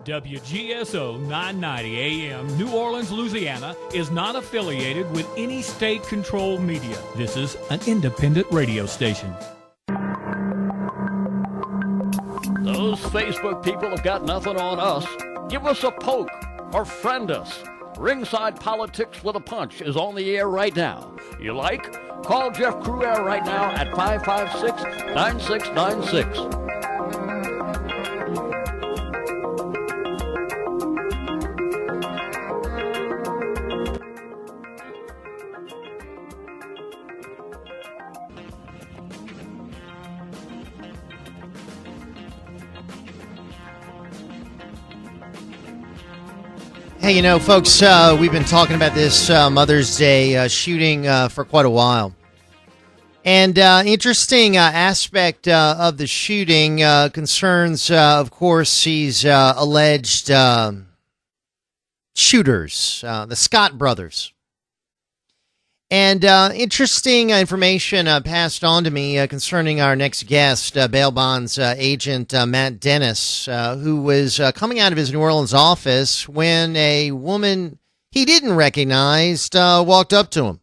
WGSO 990 AM, New Orleans, Louisiana, is not affiliated with any state-controlled media. This is an independent radio station. Those Facebook people have got nothing on us. Give us a poke or friend us. Ringside Politics with a Punch is on the air right now. You like? Call Jeff Cruere right now at 556-9696. Hey, you know, folks, we've been talking about this Mother's Day shooting for quite a while. And interesting aspect of the shooting concerns, of course, these alleged shooters, the Scott brothers. And interesting information passed on to me concerning our next guest, bail bonds agent Matt Dennis, who was coming out of his New Orleans office when a woman he didn't recognize walked up to him.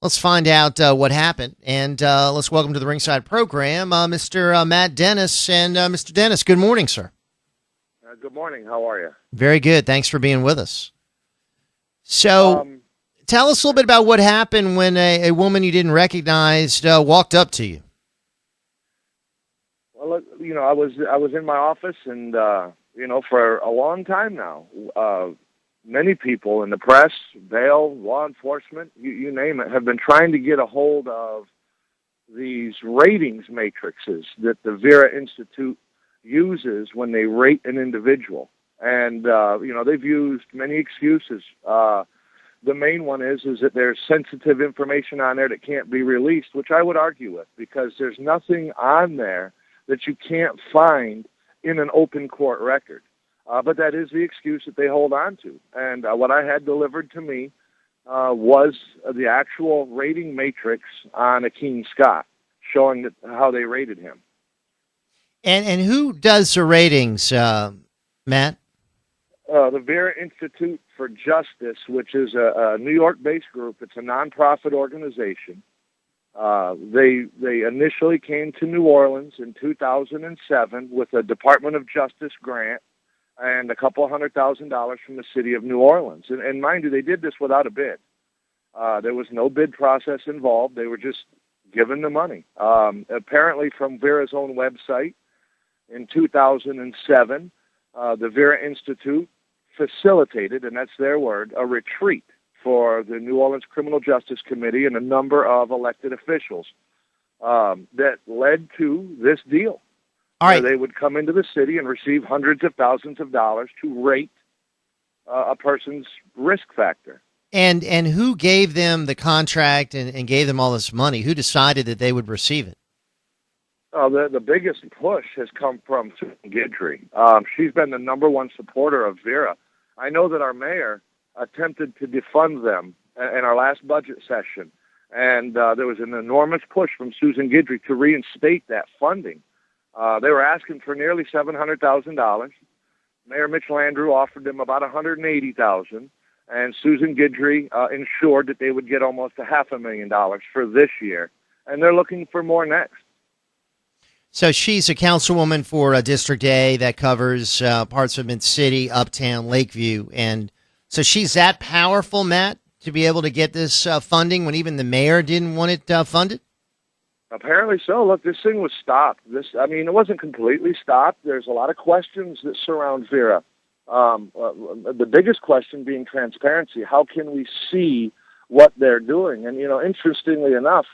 Let's find out what happened, and let's welcome to the Ringside program Mr. Matt Dennis. And Mr. Dennis, good morning, sir. Good morning. How are you? Very good. Thanks for being with us. So... tell us a little bit about what happened when a woman you didn't recognize walked up to you. Well, you know, I was in my office, and you know, for a long time now, many people in the press, bail, law enforcement, you name it, have been trying to get a hold of these ratings matrices that the Vera Institute uses when they rate an individual, and you know, they've used many excuses. The main one is that there's sensitive information on there that can't be released, which I would argue with, because there's nothing on there that you can't find in an open court record. But that is the excuse that they hold on to. And what I had delivered to me was the actual rating matrix on Akeem Scott, showing how they rated him. And who does the ratings, Matt? The Vera Institute for Justice, which is a New York-based group. It's a nonprofit organization. They initially came to New Orleans in 2007 with a Department of Justice grant and a couple $100,000 from the city of New Orleans. And mind you, they did this without a bid. There was no bid process involved. They were just given the money. Apparently, from Vera's own website, in 2007, the Vera Institute facilitated, and that's their word, a retreat for the New Orleans Criminal Justice Committee and a number of elected officials that led to this deal. All right. Where they would come into the city and receive hundreds of thousands of dollars to rate a person's risk factor. And who gave them the contract and gave them all this money? Who decided that they would receive it? The biggest push has come from Susan Guidry. She's been the number one supporter of Vera. I know that our mayor attempted to defund them in our last budget session, and there was an enormous push from Susan Guidry to reinstate that funding. They were asking for nearly $700,000. Mayor Mitch Landrieu offered them about $180,000, and Susan Guidry ensured that they would get almost $500,000 for this year, and they're looking for more next. So she's a councilwoman for District A that covers parts of Mid-City, Uptown, Lakeview. And so she's that powerful, Matt, to be able to get this funding when even the mayor didn't want it funded? Apparently so. Look, this thing was stopped. It wasn't completely stopped. There's a lot of questions that surround Vera. The biggest question being transparency. How can we see what they're doing? And, you know, interestingly enough,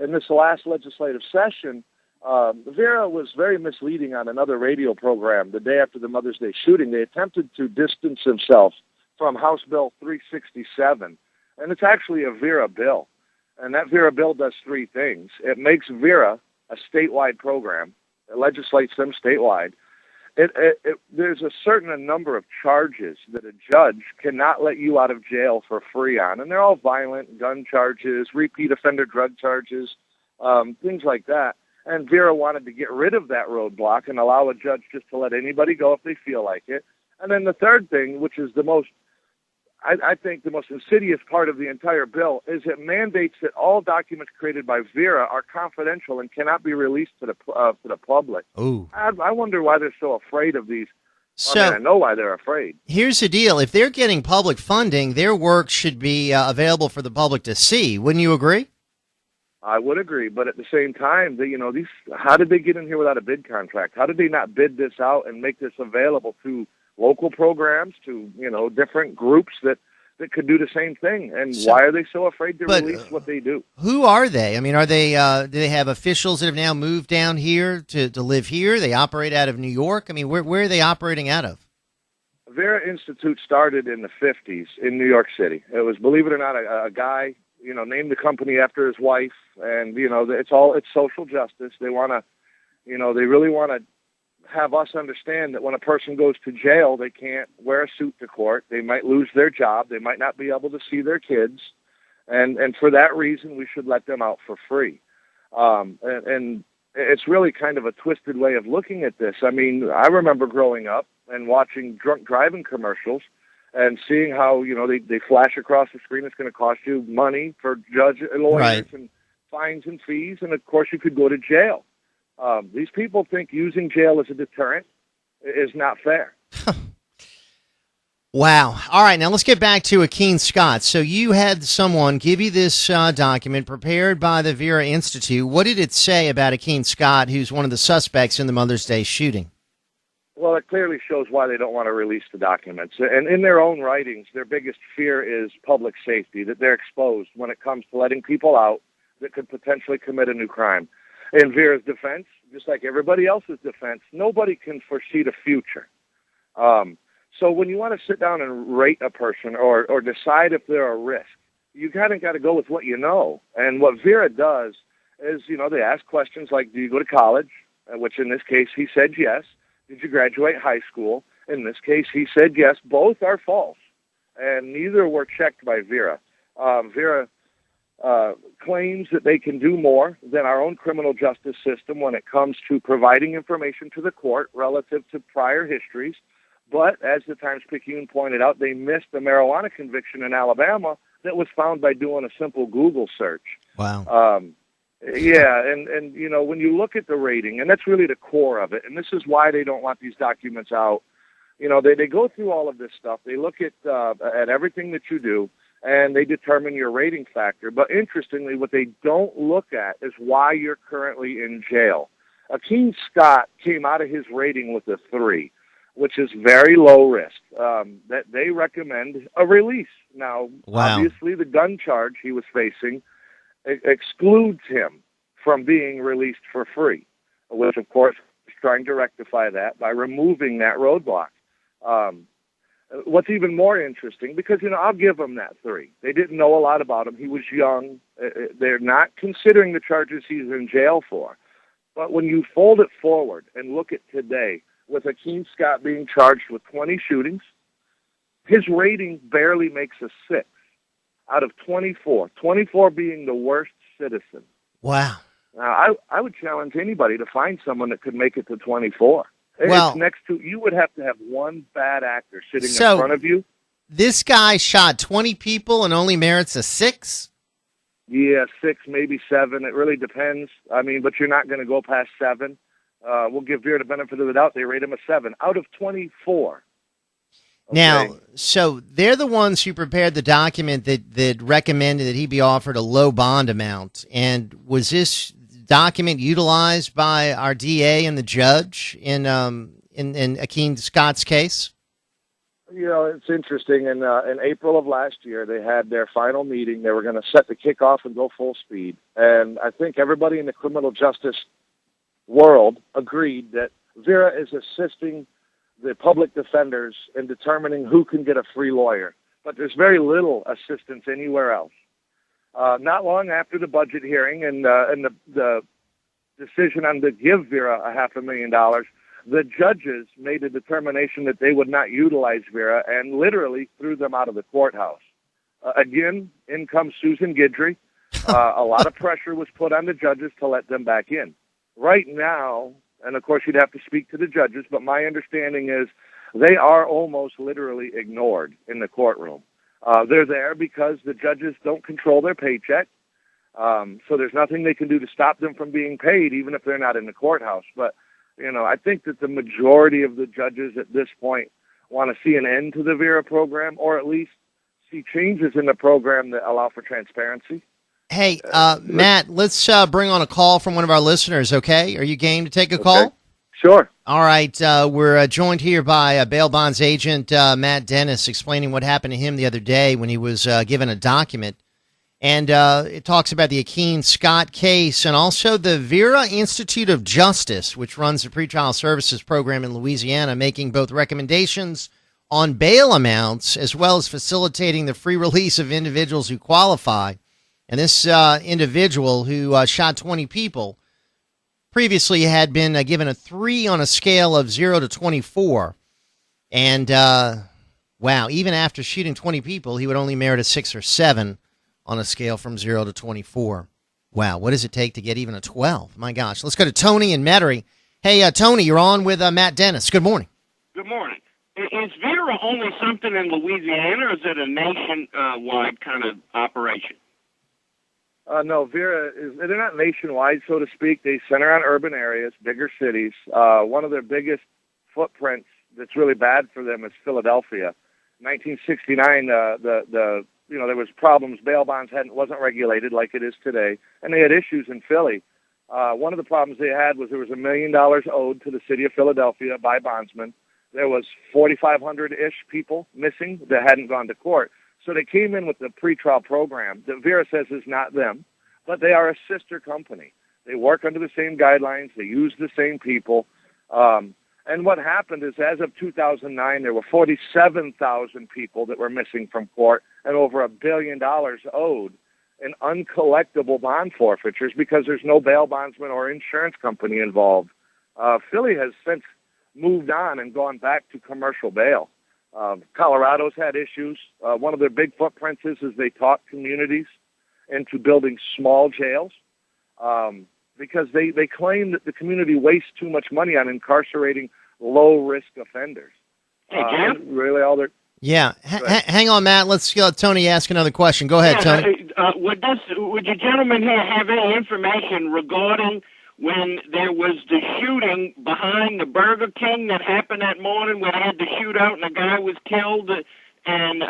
in this last legislative session, Vera was very misleading on another radio program the day after the Mother's Day shooting. They attempted to distance themselves from House Bill 367, and it's actually a Vera bill. And that Vera bill does three things. It makes Vera a statewide program. It legislates them statewide. There's a certain number of charges that a judge cannot let you out of jail for free on, and they're all violent, gun charges, repeat offender drug charges, things like that. And Vera wanted to get rid of that roadblock and allow a judge just to let anybody go if they feel like it. And then the third thing, which is the most, I think the most insidious part of the entire bill, is it mandates that all documents created by Vera are confidential and cannot be released to the public. Ooh. I wonder why they're so afraid of these. So, I know why they're afraid. Here's the deal. If they're getting public funding, their work should be available for the public to see. Wouldn't you agree? I would agree, but at the same time, these how did they get in here without a bid contract? How did they not bid this out and make this available to local programs, to different groups that could do the same thing? And why are they so afraid to release what they do? Who are they? I mean, are they? Do they have officials that have now moved down here to live here? They operate out of New York. I mean, where are they operating out of? Vera Institute started in the 50s in New York City. It was, believe it or not, a guy named the company after his wife, and it's social justice. They want to, they really want to have us understand that when a person goes to jail, they can't wear a suit to court. They might lose their job. They might not be able to see their kids, and for that reason, we should let them out for free. And it's really kind of a twisted way of looking at this. I mean, I remember growing up and watching drunk driving commercials and seeing how, they flash across the screen, it's going to cost you money for judge and lawyers, right, and fines and fees, and of course you could go to jail. These people think using jail as a deterrent is not fair. Wow. All right, now let's get back to Akeen Scott. So you had someone give you this document prepared by the Vera Institute. What did it say about Akeen Scott, who's one of the suspects in the Mother's Day shooting? Well, it clearly shows why they don't want to release the documents. And in their own writings, their biggest fear is public safety, that they're exposed when it comes to letting people out that could potentially commit a new crime. In Vera's defense, just like everybody else's defense, nobody can foresee the future. So when you want to sit down and rate a person or decide if they're a risk, you kind of got to go with what you know. And what Vera does is, they ask questions like, do you go to college? Which in this case, he said yes. Did you graduate high school? In this case, he said yes. Both are false, and neither were checked by Vera. Vera claims that they can do more than our own criminal justice system when it comes to providing information to the court relative to prior histories. But as the Times-Picayune pointed out, they missed a marijuana conviction in Alabama that was found by doing a simple Google search. Wow. Yeah, and when you look at the rating, and that's really the core of it, and this is why they don't want these documents out. They go through all of this stuff. They look at everything that you do, and they determine your rating factor. But interestingly, what they don't look at is why you're currently in jail. Akeen Scott came out of his rating with a 3, which is very low risk. That they recommend a release. Now, Obviously, the gun charge he was facing excludes him from being released for free, which, of course, is trying to rectify that by removing that roadblock. What's even more interesting, because, I'll give him that 3. They didn't know a lot about him. He was young. They're not considering the charges he's in jail for. But when you fold it forward and look at today, with Akeen Scott being charged with 20 shootings, his rating barely makes a 6 out of 24. 24 being the worst citizen. Wow. Now, I would challenge anybody to find someone that could make it to 24. Well, it's next to, you would have to have one bad actor sitting in front of you. This guy shot 20 people and only merits a 6? Yeah, 6, maybe 7. It really depends. I mean, but you're not going to go past 7. We'll give Vera the benefit of the doubt. They rate him a 7 out of 24. Okay. Now, so they're the ones who prepared the document that recommended that he be offered a low bond amount. And was this document utilized by our DA and the judge in Akeen Scott's case? It's interesting. In April of last year, they had their final meeting. They were going to set the kickoff and go full speed. And I think everybody in the criminal justice world agreed that Vera is assisting the public defenders in determining who can get a free lawyer. But there's very little assistance anywhere else. Not long after the budget hearing and the decision on to give Vera $500,000, the judges made a determination that they would not utilize Vera and literally threw them out of the courthouse. Again, in comes Susan Guidry. A lot of pressure was put on the judges to let them back in. right now, and of course you'd have to speak to the judges, but my understanding is they are almost literally ignored in the courtroom. They're there because the judges don't control their paycheck, so there's nothing they can do to stop them from being paid, even if they're not in the courthouse. But, I think that the majority of the judges at this point want to see an end to the Vera program, or at least see changes in the program that allow for transparency. Hey, Matt, let's bring on a call from one of our listeners, okay? Are you game to take a call? Sure. All right. We're joined here by bail bonds agent Matt Dennis, explaining what happened to him the other day when he was given a document. And it talks about the Akeem Scott case and also the Vera Institute of Justice, which runs the pretrial services program in Louisiana, making both recommendations on bail amounts as well as facilitating the free release of individuals who qualify. And this individual who shot 20 people previously had been given a 3 on a scale of 0 to 24. And, wow, even after shooting 20 people, he would only merit a 6 or 7 on a scale from 0 to 24. Wow, what does it take to get even a 12? My gosh. Let's go to Tony in Metairie. Hey, Tony, you're on with Matt Dennis. Good morning. Good morning. Is Vera only something in Louisiana, or is it a nationwide kind of operation? No, Vera they're not nationwide, so to speak. They center on urban areas, bigger cities. One of their biggest footprints that's really bad for them is Philadelphia. 1969, there was problems. Bail bonds wasn't regulated like it is today, and they had issues in Philly. One of the problems they had was there was $1 million owed to the city of Philadelphia by bondsmen. There was 4,500-ish people missing that hadn't gone to court. So they came in with the pretrial program that Vera says is not them, but they are a sister company. They work under the same guidelines. They use the same people. And what happened is, as of 2009, there were 47,000 people that were missing from court and over $1 billion owed in uncollectible bond forfeitures because there's no bail bondsman or insurance company involved. Philly has since moved on and gone back to commercial bail. Colorado's had issues. One of their big footprints is they taught communities into building small jails because they claim that the community wastes too much money on incarcerating low-risk offenders. Hey, Jim? Really all they're... Yeah. Hang on, Matt. Let's let Tony ask another question. Go ahead, Tony. Would you gentlemen here have any information regarding when there was the shooting behind the Burger King that happened that morning where they had the shootout and the guy was killed? And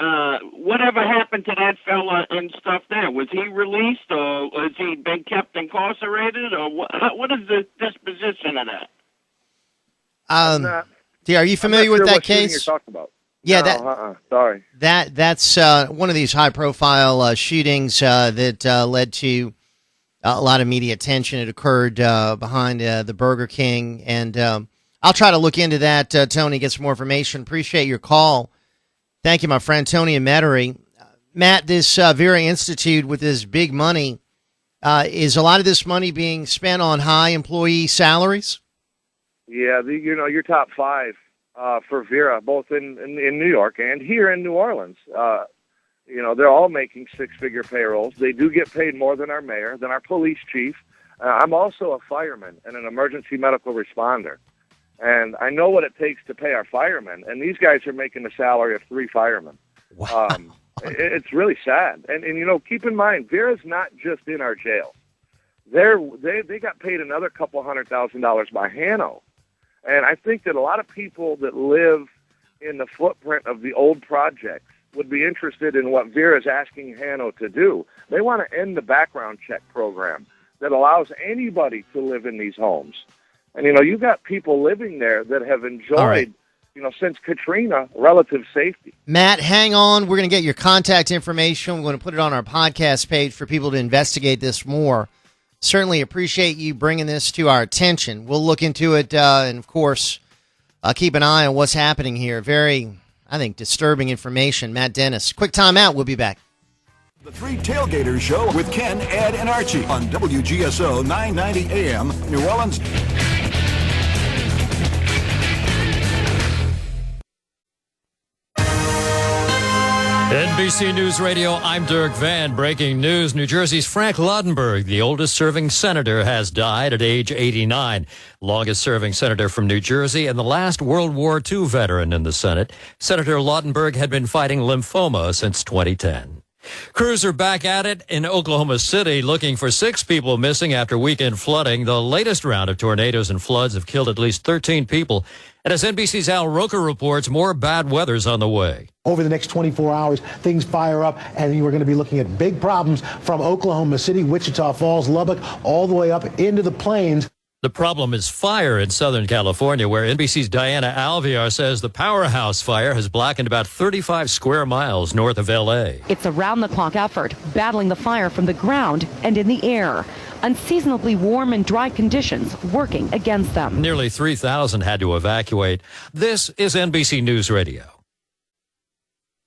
whatever happened to that fella and stuff there? Was he released, or has he been kept incarcerated, or what is the disposition of that? Are you familiar with that case? You're talking about. Yeah, no, sorry. That's one of these high-profile shootings that led to a lot of media attention. It occurred behind the Burger King, and I'll try to look into that, Tony, get some more information. Appreciate your call. Thank you, my friend, Tony in Metairie. Matt, this Vera Institute with this big money, is a lot of this money being spent on high employee salaries? Yeah, your top 5 for Vera, both in New York and here in New Orleans. They're all making 6-figure payrolls. They do get paid more than our mayor, than our police chief. I'm also a fireman and an emergency medical responder. And I know what it takes to pay our firemen. And these guys are making the salary of 3 firemen. Wow. It's really sad. And keep in mind, Vera's not just in our jails. They got paid another couple $100,000 by Hano. And I think that a lot of people that live in the footprint of the old projects would be interested in what Vera's asking Hano to do. They want to end the background check program that allows anybody to live in these homes. And, you've got people living there that have enjoyed, since Katrina, relative safety. Matt, hang on. We're going to get your contact information. We're going to put it on our podcast page for people to investigate this more. Certainly appreciate you bringing this to our attention. We'll look into it, and, of course, keep an eye on what's happening here. Very, I think, disturbing information. Matt Dennis. Quick time out. We'll be back. The Three Tailgaters Show with Ken, Ed, and Archie on WGSO 990 AM, New Orleans. NBC News Radio, I'm Dirk Van. Breaking news, New Jersey's Frank Laudenberg, the oldest serving senator, has died at age 89. Longest serving senator from New Jersey and the last World War II veteran in the Senate. Senator Laudenberg had been fighting lymphoma since 2010. Crews are back at it in Oklahoma City looking for 6 people missing after weekend flooding. The latest round of tornadoes and floods have killed at least 13 people. And as NBC's Al Roker reports, more bad weather's on the way. Over the next 24 hours, things fire up, and you are going to be looking at big problems from Oklahoma City, Wichita Falls, Lubbock, all the way up into the plains. The problem is fire in Southern California, where NBC's Diana Alvear says the powerhouse fire has blackened about 35 square miles north of L.A. It's a round-the-clock effort, battling the fire from the ground and in the air. Unseasonably warm and dry conditions working against them. Nearly 3,000 had to evacuate. This is NBC News Radio.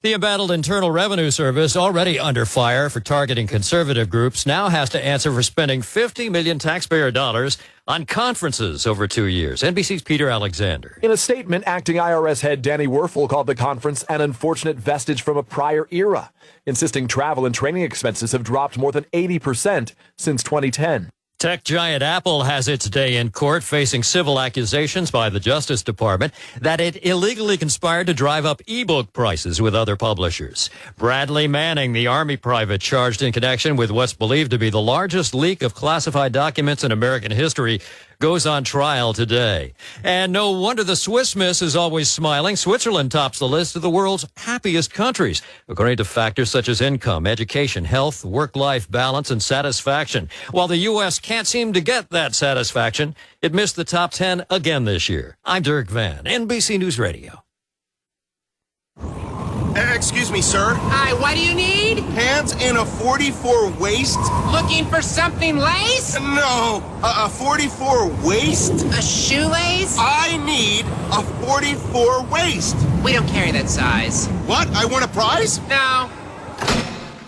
The embattled Internal Revenue Service, already under fire for targeting conservative groups, now has to answer for spending $50 million taxpayer dollars on conferences over 2 years. NBC's Peter Alexander. In a statement, acting IRS head Danny Werfel called the conference an unfortunate vestige from a prior era, insisting travel and training expenses have dropped more than 80% since 2010. Tech giant Apple has its day in court, facing civil accusations by the Justice Department that it illegally conspired to drive up ebook prices with other publishers. Bradley Manning, the Army private charged in connection with what's believed to be the largest leak of classified documents in American history, goes on trial today. And no wonder the Swiss Miss is always smiling. Switzerland tops the list of the world's happiest countries, according to factors such as income, education, health, work-life balance, and satisfaction. While the U.S. can't seem to get that satisfaction, it missed the top 10 again this year. I'm Dirk Van, NBC News Radio. Excuse me, sir. Hi, what do you need? Pants and a 44 waist? Looking for something lace? No, a 44 waist? A shoelace? I need a 44 waist. We don't carry that size. What? I won a prize? No.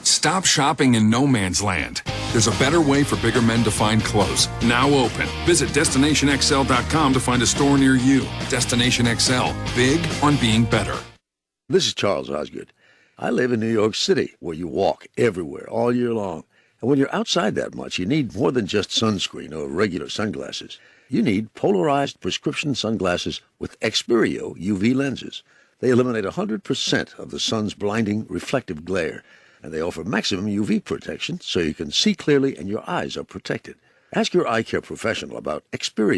Stop shopping in no man's land. There's a better way for bigger men to find clothes. Now open. Visit DestinationXL.com to find a store near you. Destination XL. Big on being better. This is Charles Osgood. I live in New York City, where you walk everywhere all year long. And when you're outside that much, you need more than just sunscreen or regular sunglasses. You need polarized prescription sunglasses with Experio UV lenses. They eliminate 100% of the sun's blinding reflective glare, and they offer maximum UV protection so you can see clearly and your eyes are protected. Ask your eye care professional about Experio.